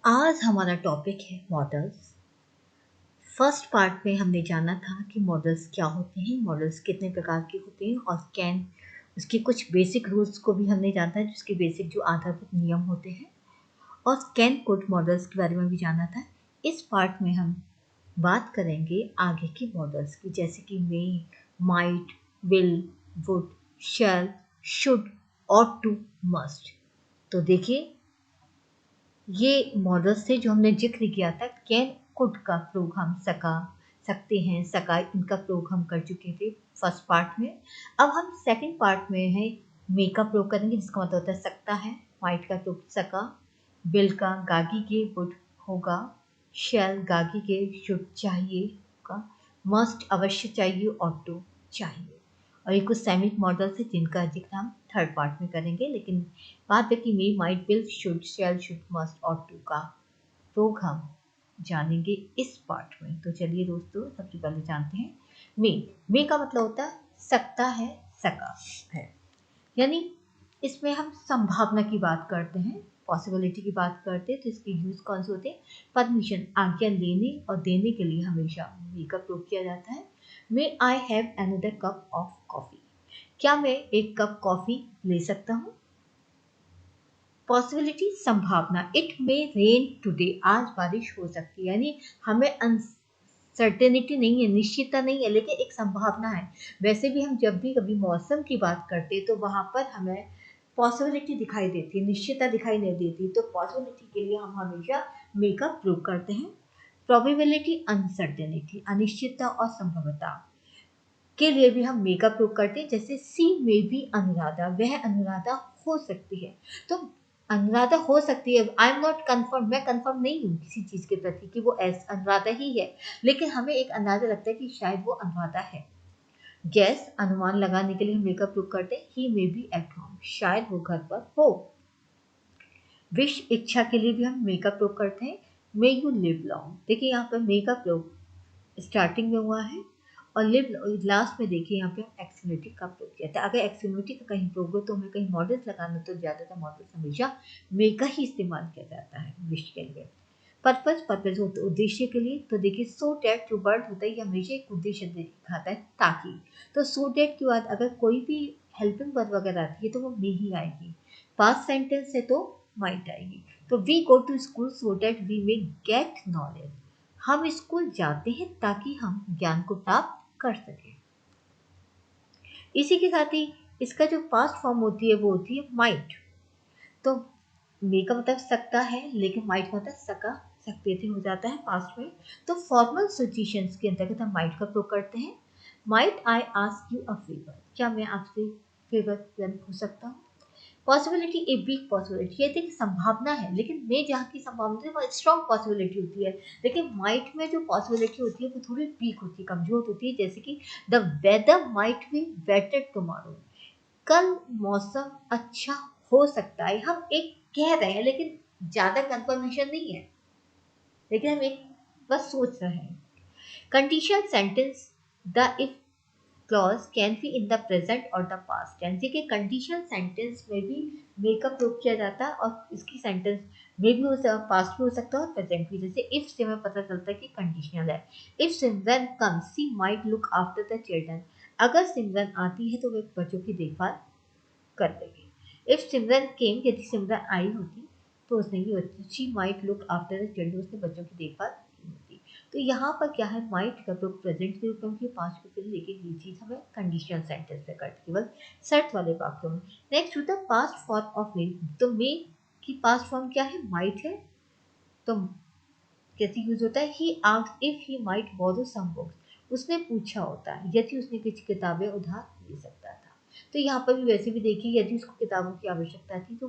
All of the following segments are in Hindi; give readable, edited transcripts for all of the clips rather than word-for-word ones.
आज हमारा टॉपिक है मॉडल्स। फर्स्ट पार्ट में हमने जाना था कि मॉडल्स क्या होते हैं, मॉडल्स कितने प्रकार के होते हैं और कैन उसके कुछ बेसिक रूल्स को भी हमने जाना था, जिसके बेसिक जो आधारभूत नियम होते हैं, और कैन कोड मॉडल्स के बारे में भी जाना था। इस पार्ट में हम बात करेंगे आगे के मॉडल्स की, जैसे कि may, might, will, would, shall, should, ought to, must. तो देखिए, ये मॉडल्स थे जो हमने जिक्र किया था। कैन कुड का प्रयोग हम सकते हैं, सका, इनका प्रयोग हम कर चुके थे फर्स्ट पार्ट में। अब हम सेकंड पार्ट में है मे का प्रयोग करेंगे, जिसका मतलब होता है सकता है। माइट का प्रयोग सका, बिल का गागी के वुड होगा, शैल गागी के शुड चाहिए होगा, मस्ट अवश्य चाहिए, ऑटो चाहिए। और ये कुछ सैमिक मॉडल्स है जिनका जिक्र हम थर्ड पार्ट में करेंगे, लेकिन बात है कि may, might, will, should, shall, should, must और टू का प्रयोग हम जानेंगे इस पार्ट में। तो चलिए दोस्तों, सबसे पहले जानते हैं मे का मतलब होता है सकता है, सका है, यानी इसमें हम संभावना की बात करते हैं, पॉसिबिलिटी की बात करते हैं। तो इसके यूज कौन से होते हैं? परमिशन, आज्ञा लेने और देने के लिए हमेशा मे का प्रयोग किया जाता है। May I have another cup of coffee, क्या मैं एक कप कॉफी ले सकता हूँ? पॉसिबिलिटी, संभावना, इट मे रेन टुडे, आज बारिश हो सकती है, यानी हमें अनसर्टेनिटी नहीं है, निश्चितता नहीं है, लेकिन एक संभावना है। वैसे भी हम जब भी कभी मौसम की बात करते हैं तो वहां पर हमें पॉसिबिलिटी दिखाई देती है, निश्चितता दिखाई नहीं देती। तो पॉसिबिलिटी के लिए हम हमेशा मे का प्रयोग करते हैं। प्रोबेबिलिटी, अनसर्टेनिटी, अनिश्चितता और संभवता के लिए भी हम मे का प्रयोग करते हैं। जैसे सी मे बी अनुराधा, वह अनुराधा हो सकती है। तो अनुराधा हो सकती है, आई एम नॉट कंफर्म, मैं कंफर्म नहीं हूँ किसी चीज के प्रति कि वो ऐसा अनुराधा ही है, लेकिन हमें एक अंदाजा लगता है कि शायद वो अनुराधा है। गैस, अनुमान लगाने के लिए हम मे का प्रयोग करते हैं। ही मे बी एट होम, शायद वो घर पर हो। विश, इच्छा के लिए भी हम मे का प्रयोग करते हैं। मे यू लिव लॉन्ग, देखिए यहाँ पर मे का प्रयोग स्टार्टिंग में हुआ है और लिव लास्ट में। देखिए यहाँ पे हम एक्सक्लेमेटिव का प्रयोग किया था। अगर एक्सक्लेमेटिव का कहीं प्रयोग हो तो हमें कहीं मॉडल्स लगाना, तो ज़्यादातर मॉडल्स हमेशा मे का ही इस्तेमाल किया जाता है विश के लिए। पर्पज होता है उद्देश्य के लिए। तो देखिए सो डैट जो वर्ड होता है ये हमेशा एक उद्देश्य दिखाता है, ताकि। तो सो डैट के बाद अगर कोई भी हेल्पिंग वर्ब वगैरह आती है तो वो मे ही आएगी। पास्ट सेंटेंस है तो माइट आएगी। तो we go to school so that we may get knowledge, हम स्कूल जाते हैं ताकि हम ज्ञान को प्राप्त कर सकें। इसी के साथ ही इसका जो पास्ट फॉर्म होती है वो होती है माइट। तो मे का मतलब सकता है, लेकिन माइट का मतलब सका, सकते थे हो जाता है पास्ट में। तो फॉर्मल सिचुएशंस के अंतर्गत हम माइट का प्रयोग करते हैं। Might I ask you a favour, क्या मैं आपसे फेवर पूछ सकता हूँ? पॉसिबिलिटी, ए बिग पॉसिबिलिटी, ये देखिए संभावना है, लेकिन मे जहाँ की संभावना है वो स्ट्रॉन्ग पॉसिबिलिटी होती है। लेकिन माइट में जो पॉसिबिलिटी होती है वो थोड़ी वीक होती है, कमजोर होती है। जैसे कि the weather might be better tomorrow, कल मौसम अच्छा हो सकता है। हम एक कह रहे हैं लेकिन ज्यादा कंफर्मेशन नहीं है, लेकिन हम एक बस सोच रहे हैं। Conditional sentence, the if clause can be in the present और द पास्ट टेंस, देखिए कंडीशनल सेंटेंस में भी मे का प्रयोग किया जाता है और इसकी सेंटेंस में भी हो सकता, पास्ट भी हो सकता है और प्रेजेंट भी। जैसे इफ से हमें पता चलता है कि कंडीशनल है। If Simran comes she might look after the children, अगर सिमरन आती है तो वे बच्चों की देखभाल कर देगी। इफ सिमरन केम, यदि सिमरन आई होती तो उसने भी she might look after the children, उसने बच्चों की देखभाल की होती। तो यहाँ पर क्या है, माइट का प्रयोग प्रेजेंट के रूप में की, पास्ट के लिए, लेकिन ये चीज हमें कंडीशनल सेंटेंस में करते, केवल शर्त वाले वाक्यों में। नेक्स्ट होता है पास्ट फॉर्म ऑफ मे। तो मे की पास्ट फॉर्म क्या है? माइट है। तो कैसे यूज होता है? He asked if he might borrow some books, उसने पूछा होता है यदि उसने कुछ किताबें उधार ले सकता था। तो यहाँ पर भी वैसे भी देखिए, यदि उसको किताबों की आवश्यकता थी तो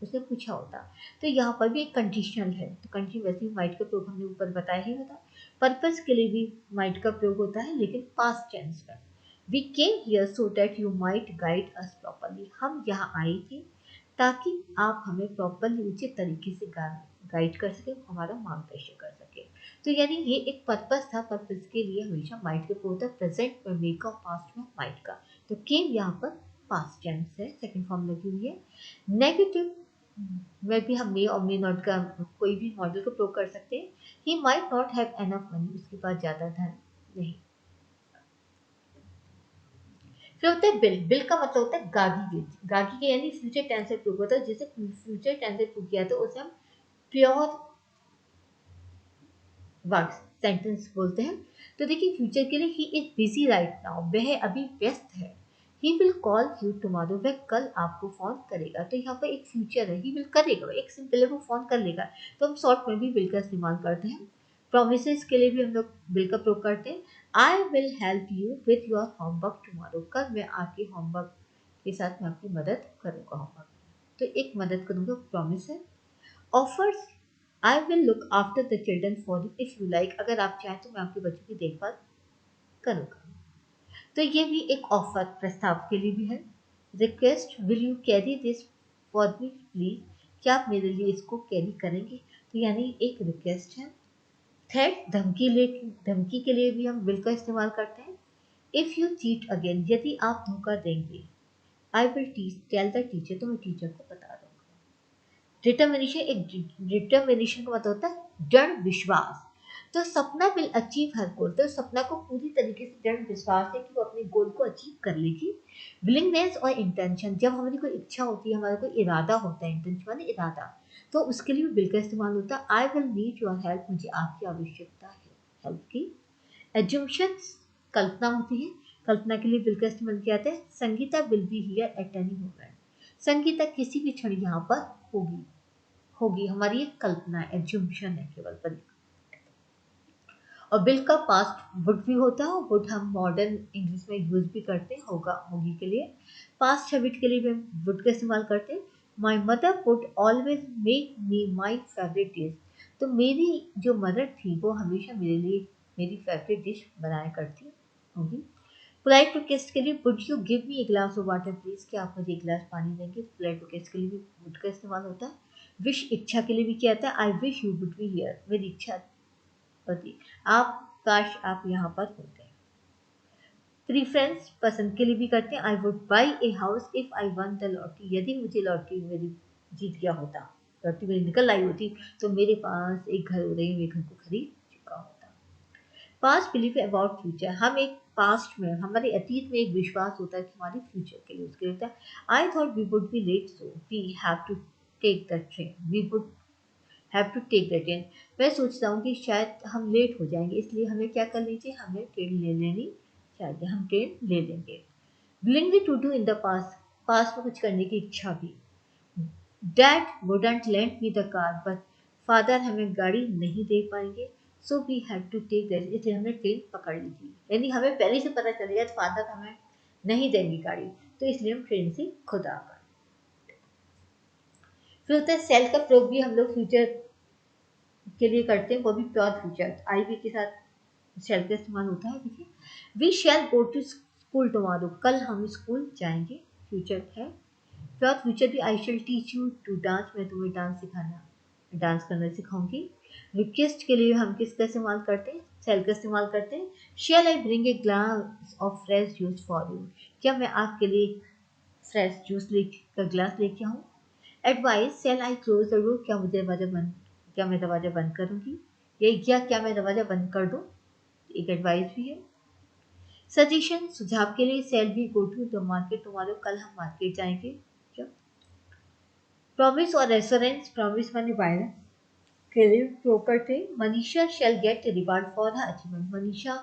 उसने पूछा होता। तो यहाँ पर भी एक कंडीशनल है। तो कंडीशन वैसे भी माइट का प्रयोग हमने ऊपर बताया ही होता। पर्पस के लिए भी माइट का प्रयोग होता है, लेकिन पास्ट टेंस में। We came here so that you might guide us properly, हम यहाँ आए थे ताकि आप हमें प्रॉपरली उचित तरीके से गाइड कर सके, हमारा मार्गदर्शन कर सके। तो यानी ये एक पर्पस था, पर्पस के लिए हमेशा माइट के प्रयोग होता है। प्रेजेंट में मे का, पास्ट में माइट का। तो केम यहाँ पर पास्ट टेंस है, सेकंड फॉर्म लगी हुई है। नेगेटिव मैं भी हम मे और मे नॉट का कोई भी मॉडल को प्रयोग कर सकते हैं। He might not have enough money, उसके पास ज़्यादा धन नहीं। फिर होता है बिल। बिल का मतलब होता है गागी गेज। गागी के यानी फ्यूचर टेंस से प्रयोग होता है। जैसे फ्यूचर टेंस से प्रयोग किया तो उसे हम प्योर वर्ड्स सेंटेंस बोलते हैं। तो देखिए फ्यूचर के लिए he is busy right now, वह अभी व्यस्त है। He will call you tomorrow, वह कल आपको फोन करेगा। तो यहाँ पर एक फ्यूचर है, ही विल करेगा, एक सिंपल है वो फोन कर लेगा। तो हम शॉर्ट में भी विल का इस्तेमाल करते हैं। प्रोमिसेस के लिए भी हम लोग विल का प्रयोग करते हैं। I will help you with your homework tomorrow, कल मैं आपके होमवर्क के साथ मैं आपकी मदद करूँगा होमवर्क। तो एक मदद करूँगा प्रॉमिस है। Offers, I will look after the children for you if you like, अगर आप चाहें तो मैं आपके बच्चों की देखभाल करूँगा। तो ये भी एक ऑफर प्रस्ताव के लिए भी है। Request, will you carry this for me please, क्या आप मेरे लिए इसको कैरी करेंगे। तो यानी एक रिक्वेस्ट है। थ्रेट, धमकी के लिए भी हम विल का इस्तेमाल करते हैं। इफ यू चीट अगेन, यदि आप धोखा देंगे। I will tell the teacher, तो मैं टीचर को बता दूंगा। डिटर्मिनेशन, एक डिटर्मिनेशन का मतलब होता है दृढ़ विश्वास। तो सपना विल अचीव हर गोल, तो सपना को पूरी तरीके से दृढ़ विश्वास है कि वो अपने गोल को अचीव कर लेगी। विलिंगनेस और इंटेंशन, जब हमारी कोई इच्छा होती है, हमारा कोई इरादा होता है, इंटेंशन माने इरादा, तो उसके लिए विल का इस्तेमाल होता है। I will need your help, मुझे आपकी आवश्यकता है हेल्प की। एज्यूम्शंस, कल्पना होती है, कल्पना के लिए विल का इस्तेमाल किया जाता है। Sangeeta will be here at any moment, Sangeeta किसी भी क्षण यहाँ पर होगी। होगी हमारी एक कल्पना है, एज्यूम्शन है केवल पर। और विल का पास्ट वुड भी होता है, वुड हम मॉडर्न इंग्लिश में यूज भी करते हैं होगा होगी के लिए। पास्ट हैबिट के लिए भी हम वुड का इस्तेमाल करते हैं। My mother would always make me my favourite dish, तो मेरी जो मदर थी वो हमेशा मेरे लिए मेरी फेवरेट डिश बनाया करती होगी। पोलाइट रिक्वेस्ट के लिए would you give me a glass of water please, क्या आप मुझे एक गिलास पानी देंगे। पोलाइट रिक्वेस्ट के लिए भी वुड का इस्तेमाल होता है। विश, इच्छा के लिए भी किया जाता है। I wish you would be here, मेरी इच्छा होती आप काश आप यहाँ पर होते। प्रीफरेंस, पसंद के लिए भी करते हैं। I would buy a house if I one the lottery, यदि मुझे लॉटरी मेरी जीत गया होता, लॉटरी मेरी निकल आई होती, तो मेरे पास एक घर हो रही, मैं घर को खरीद चुका होता। पास्ट बिलीफ अबाउट फ्यूचर, हम एक पास्ट में हमारे अतीत में एक विश्वास होता है कि हमारे फ्यूचर के लिए उसके लिए होता है। I thought we would be late so we have to take the train, we would have to take the train, मैं सोचता हूँ कि शायद हम लेट हो जाएंगे, इसलिए हमें क्या कर लीजिए, हमें ट्रेन ले लेनी चाहिए, हम ट्रेन ले लेंगे। Willingly to do in the past, past में कुछ करने की इच्छा भी। Dad wouldn't lent me the car, but father हमें गाड़ी नहीं दे पाएंगे। So we had to take that, इसलिए हमने ट्रेन पकड़ ली थी। यानी हमें पहले से पता चल गया फादर हमें नहीं देंगे गाड़ी, तो इसलिए हम ट्रेन से खुद आ गए। फिर होता है सेल का प्रयोग भी हम लोग फ्यूचर के लिए करते हैं, वो भी प्योर फ्यूचर, आई वी के साथ शेल का इस्तेमाल होता है। देखिए, we shall go to school tomorrow, कल हम स्कूल जाएंगे, फ्यूचर है। प्योर फ्यूचर भी, I shall teach you to dance, मैं तुम्हें डांस करना सिखाऊंगी। रिक्वेस्ट के लिए हम किसका इस्तेमाल करते हैं, सेल का इस्तेमाल करते हैं। Shall I bring a glass of fresh juice for you, क्या मैं आपके लिए फ्रेश जूस का ग्लास लेके आऊँ। Advice, shall I close the door, क्या मैं दरवाजा बंद करूंगी। यही क्या मैं दरवाजा बंद कर दूं, एक एडवाइस भी है। सजेशन, सुझाव के लिए, shall we go to the market tomorrow, कल हम मार्केट जाएंगे। प्रॉमिस और रेफरेंस, प्रॉमिस माने वायदा के लिए प्रयोग करते हैं। Manisha shall get reward for her achievement, Manisha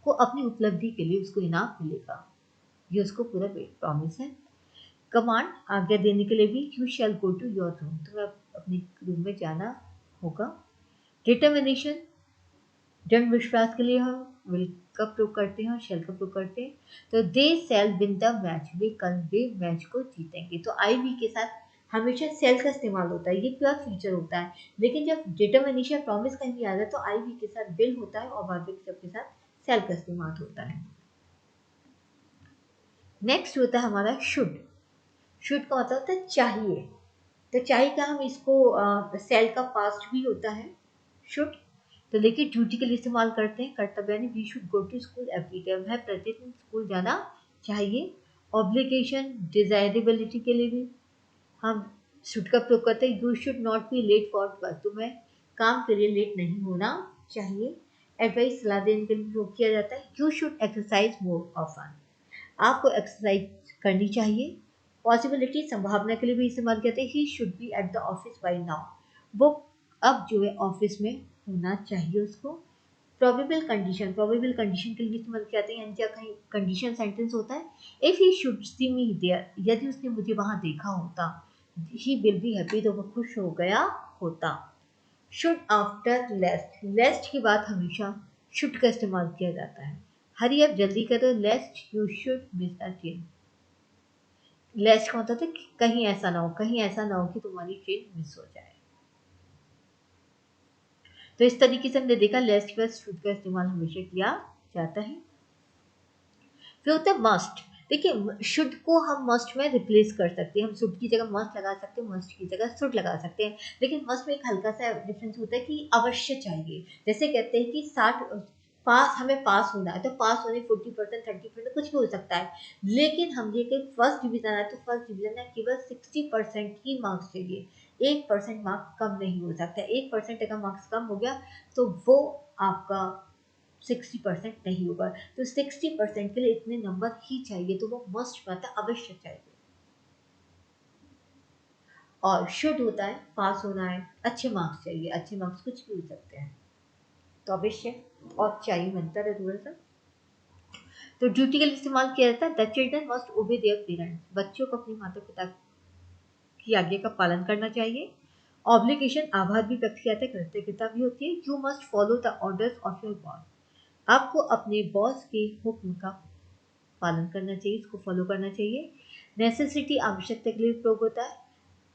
को अपनी उपलब्धि के लिए उसको इनाम मिलेगा, ये उसको पूरा प्रॉमिस है। कमांड, आज्ञा देने के लिए भी, you shall go to your room, तुम्हें अपने रूम में जाना होगा। डिटर्मिनेशन, दृढ़ विश्वास के लिए हम विल का प्रयोग करते हैं और शेल का प्रयोग करते हैं। तो दे shell win the match, way match को जीतेंगे। तो आई वी के साथ हमेशा सेल का इस्तेमाल होता है, ये प्योर फ्यूचर होता है। लेकिन जब डिटर्मिनेशन प्रॉमिस कहीं आता है तो आई वी के साथ विल होता है और बाकी सबके साथ सेल का इस्तेमाल होता है। नेक्स्ट होता है हमारा शुड। शुड का मतलब होता है चाहिए। तो चाहिए का हम इसको सेल का पास्ट भी होता है शुड। तो देखिए ड्यूटी के लिए इस्तेमाल करते हैं, कर्तव्य यानी we should go to school every day, हमें प्रतिदिन स्कूल जाना चाहिए। ऑब्लिगेशन, डिजायरेबिलिटी के लिए भी हम शुड का प्रयोग करते हैं, you should not be late for work, तुम्हें काम के लिए लेट नहीं होना चाहिए। एडवाइस सलाह देने के लिए प्रयोग किया जाता है, you should exercise more often, आपको एक्सरसाइज करनी चाहिए। पॉसिबिलिटी संभावना के लिए भी इस्तेमाल करते हैं, he should be at the office by now, वो अब जो है ऑफिस में होना चाहिए उसको। प्रोबेबल कंडीशन के लिए इस्तेमाल किया जाता है, यानी जब कहीं कंडीशन सेंटेंस होता है, if he should see me there, यदि उसने मुझे वहां देखा होता, ही विल बी हैप्पी, तो वो खुश हो गया होता। शुड आफ्टर लेस्ट, लेस्ट के बाद हमेशा शुड का इस्तेमाल किया जाता है, हरी अब जल्दी करो, lest you should miss a train. Lest का मतलब था कहीं ऐसा ना हो, कहीं ऐसा ना हो कि तुम्हारी ट्रेन मिस हो जाए। तो इस तरीके से हमने देखा लेस्ट के बाद शुड का इस्तेमाल हमेशा किया जाता है। फिर होता है मस्ट। देखिए शुड को हम मस्ट में रिप्लेस कर सकते हैं, हम शुड की जगह मस्ट लगा सकते हैं, मस्ट की जगह शुड लगा सकते हैं, लेकिन मस्ट में एक हल्का सा डिफरेंस होता है कि अवश्य चाहिए। जैसे कहते हैं कि 60 पास, हमें पास होना है, तो पास होने 40%, 30% कुछ भी हो सकता है, लेकिन हम ये कि फर्स्ट डिवीजन है तो फर्स्ट डिवीजन में केवल 60% ही मार्क्स चाहिए, 1% मार्क्स कम नहीं हो सकता। 1% अगर मार्क्स कम हो गया तो वो आपका 60% नहीं होगा, तो 60% के लिए इतने नंबर ही चाहिए, तो वो मस्ट मतलब अवश्य चाहिए। और शुड होता है पास होना है, अच्छे मार्क्स चाहिए, अच्छे मार्क्स कुछ भी हो सकते हैं, तो अवश्य और चाहिए बनता है थोड़ा सा। तो ड्यूटी के लिए इस्तेमाल किया जाता है, द चिल्ड्रन मस्ट ओबे देयर पेरेंट्स, बच्चों को अपने माता पिता की आज्ञा का पालन करना चाहिए। ऑब्लिगेशन आभार भी व्यक्त किया जाता है, कृतज्ञता भी होती है। You must follow the orders of your boss, आपको अपने बॉस के हुक्म का पालन करना चाहिए, इसको फॉलो करना चाहिए। नेसेसिटी आवश्यकता के लिए प्रयोग होता है,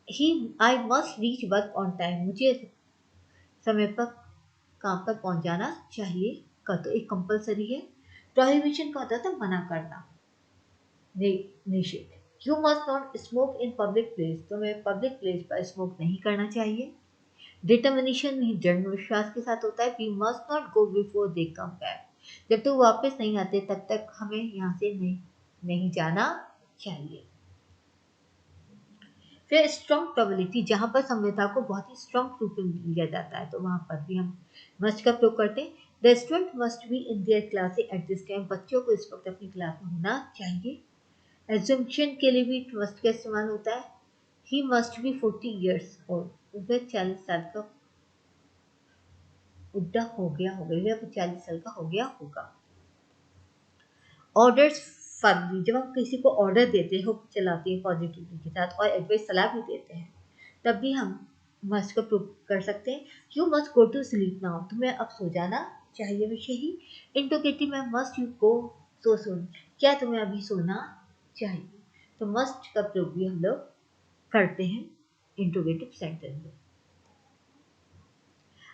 he I must reach work on time, मुझे समय पर काम पर पहुंच जाना चाहिए का तो एक कंपलसरी है। प्रोहिबिशन का होता था मना करना, निषेध। You must not smoke in public place, तुम्हें पब्लिक प्लेस पर स्मोक नहीं करना चाहिए। डिटर्मिनेशन ही दृढ़ विश्वास के साथ होता है, we must not go before they come back, जब तक वापस नहीं आते तब तक हमें यहाँ से नहीं जाना चाहिए। फिर स्ट्रॉन्ग प्रोबेबिलिटी, जहाँ पर संविधा को बहुत ही स्ट्रॉन्ग रूप में लिया जाता है, तो वहाँ पर भी हम मस्ट का प्रयोग करते हैं। The student must be in their class at this time, बच्चों को इस वक्त अपनी क्लास में होना चाहिए। एज्यूम्पशन के लिए भी मस्ट का इस्तेमाल होता है, he must be 40 years old, वह 40 साल का बुढ़ा हो गया होगा, या 40 साल का हो गया होगा। ऑर्डर्स फर्मली, जब हम किसी को ऑर्डर देते हो चलाते हैं पॉजिटिविटी के साथ और एडवाइस सलाह भी देते हैं, तब भी हम मस्ट का प्रयोग कर सकते हैं। You must go to sleep now, तुम्हें अब सो जाना चाहिए विषय ही। इंटोगेटिव में must you go so soon, क्या तुम्हें अभी सोना चाहिए, तो मस्ट का प्रयोग भी हम लोग करते हैं इंटोगेटिव सेंटेंस में।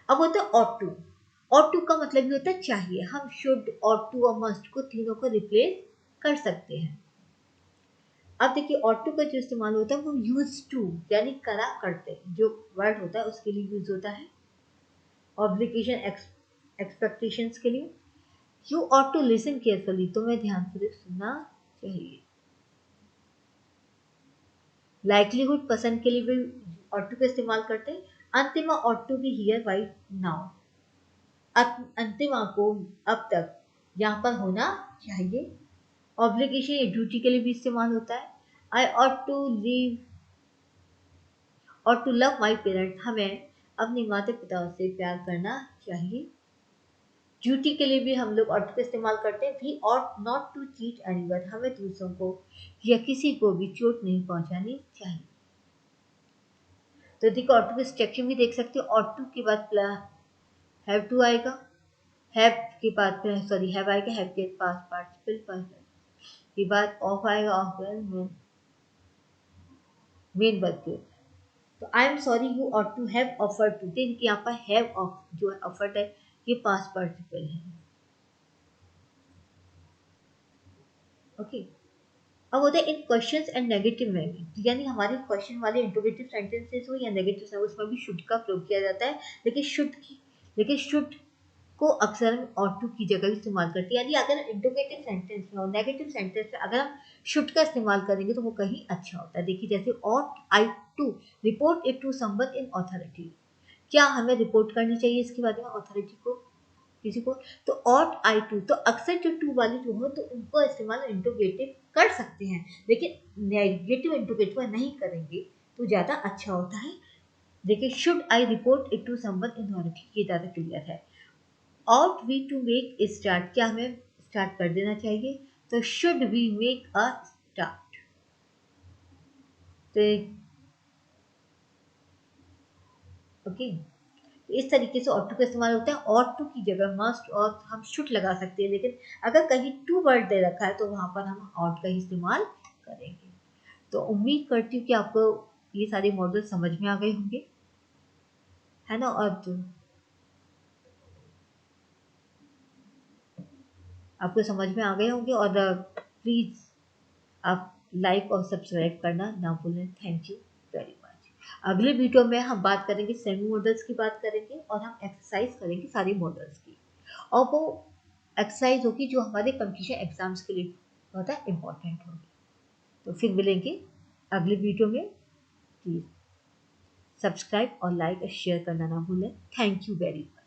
अब होता है ऑट टू। ऑट टू का मतलब ये होता है चाहिए, हम शुड, ऑट टू और मस्ट को तीनों को रिप्लेस कर सकते हैं। अब देखिए ऑट टू का जो इस्तेमाल होता है वो यूज टू यानी करा करते जो वर्ड होता है उसके लिए यूज होता है। ऑब्लिगेशन एक्सपेक्टेशंस के लिए, you ought to listen carefully, तुम्हें ध्यान से सुनना चाहिए। लाइक्लीहुड पसंद के लिए भी ऑट टू का इस्तेमाल करते हैं। Antima ought to be here right now, Antima को अब तक यहाँ पर होना चाहिए। ऑब्लिगेशन या ड्यूटी के लिए भी इस्तेमाल होता है। आई ऑट टू लीव और टू लव माई पेरेंट्स, हमें अपने माता पिता से प्यार करना चाहिए। ड्यूटी के लिए भी हम लोग ऑट का इस्तेमाल करते हैं, we ought not to cheat anyone, हमें दूसरों को या किसी को भी चोट नहीं पहुंचानी चाहिए। तो देखो ऑट के स्ट्रक्चर भी देख सकते हो, ऑट टू के बाद हैव टू आएगा, हैव के बाद सॉरी हैव आएगा, हैव के पास पार्टिसिपल के बाद ऑफ आएगा, ऑफ मेन वर्ब। तो I am sorry you ought to have offered to, देखिए यहाँ पर हैव ऑफ जो है ऑफर्ड है ये पास्ट पार्टिसिपल है। ओके अब होता है इन क्वेश्चंस एंड नेगेटिव में भी, यानी हमारे क्वेश्चन वाले इंटरोगेटिव सेंटेंसेस हो या नेगेटिव हो उसमें भी शुड का प्रयोग किया जाता है, लेकिन शुड को अक्सर हम ought to की जगह इस्तेमाल करते हैं, यानी अगर इंट्रोगेटिव सेंटेंस में और नेगेटिव सेंटेंस में अगर हम शुड का इस्तेमाल करेंगे तो वो कहीं अच्छा होता है। देखिए जैसे ought I to report it to someone in authority, क्या हमें रिपोर्ट करनी चाहिए इसके बारे में अथॉरिटी को, किसी को, तो ought I to, तो अक्सर जो टू वाली जो हो तो उनको इस्तेमाल इंट्रोगेटिव कर सकते हैं, लेकिन नेगेटिव इंट्रोगेटिव नहीं करेंगे तो ज़्यादा अच्छा होता है। देखिए should I report it to someone in authority, ये ज़्यादा क्लियर है। ought we to make a start, क्या हमें स्टार्ट कर देना चाहिए, तो should we make a start, तो ओके इस तरीके से ought to का इस्तेमाल होता है। ought to की जगह must और हम should लगा सकते हैं, लेकिन अगर कहीं टू वर्ड दे रखा है तो वहां पर हम ought का ही इस्तेमाल करेंगे। तो उम्मीद करती हूँ कि आपको ये सारे मॉडल समझ में आ गए होंगे, है ना। और तो आपको समझ में आ गए होंगे, और प्लीज़ आप लाइक और सब्सक्राइब करना ना भूलें। Thank you very much. अगले वीडियो में हम बात करेंगे सेमी मॉडल्स की बात करेंगे, और हम एक्सरसाइज करेंगे सारी मॉडल्स की, और वो एक्सरसाइज होगी जो हमारे कंपटीशन एग्जाम्स के लिए बहुत इम्पोर्टेंट होगी। तो फिर मिलेंगे अगले वीडियो में। प्लीज़ सब्सक्राइब और लाइक और शेयर करना ना भूलें। Thank you very much.